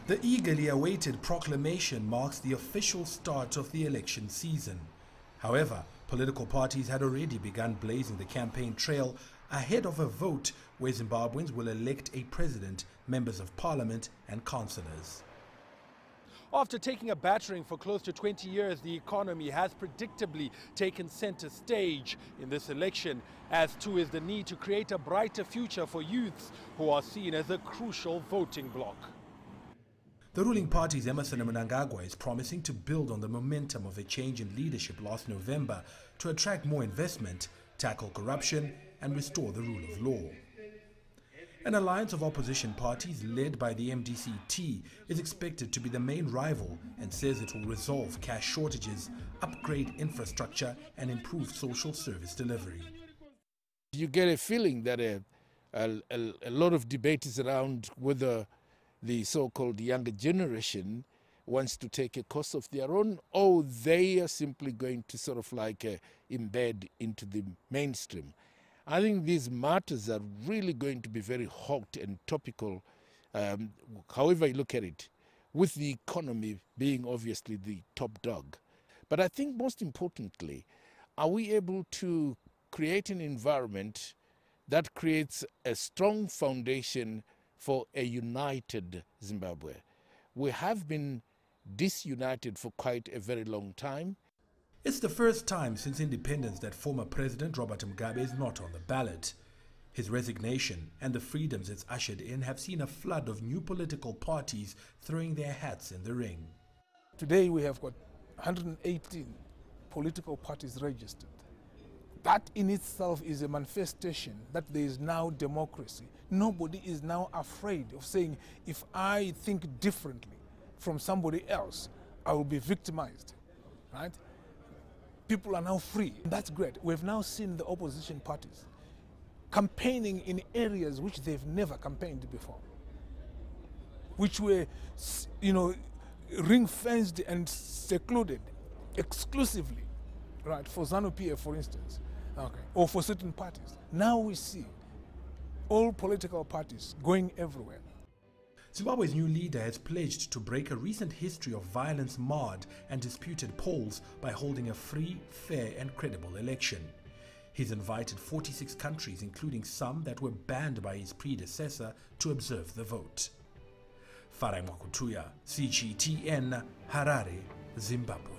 The eagerly awaited proclamation marks the official start of the election season. However, political parties had already begun blazing the campaign trail ahead of a vote where Zimbabweans will elect a president, members of parliament and councillors. After taking a battering for close to 20 years, the economy has predictably taken center stage in this election, as too is the need to create a brighter future for youths who are seen as a crucial voting bloc. The ruling party's Emmerson Mnan-gagwa is promising to build on the momentum of a change in leadership last November to attract more investment, tackle corruption and restore the rule of law. An alliance of opposition parties led by the MDC-T is expected to be the main rival and says it will resolve cash shortages, upgrade infrastructure and improve social service delivery. You get a feeling that a lot of debate is around whether the so-called younger generation wants to take a course of their own, or they are simply going to sort of like embed into the mainstream. I think these matters are really going to be very hot and topical, however you look at it, with the economy being obviously the top dog. But I think most importantly, are we able to create an environment that creates a strong foundation for a united Zimbabwe? We have been disunited for quite a very long time. It's the first time since independence that former President Robert Mugabe is not on the ballot. His resignation and the freedoms it's ushered in have seen a flood of new political parties throwing their hats in the ring. Today we have got 118 political parties registered. That in itself is a manifestation that there is now democracy. Nobody is now afraid of saying, if I think differently from somebody else, I will be victimized, right? People are now free. That's great. We've now seen the opposition parties campaigning in areas which they've never campaigned before, which were, ring-fenced and secluded exclusively, right, for ZANU-PF, for instance, okay, or for certain parties. Now we see all political parties going everywhere. Zimbabwe's new leader has pledged to break a recent history of violence marred and disputed polls by holding a free, fair and credible election. He's invited 46 countries, including some that were banned by his predecessor, to observe the vote. Farai Mwakutuya, CGTN, Harare, Zimbabwe.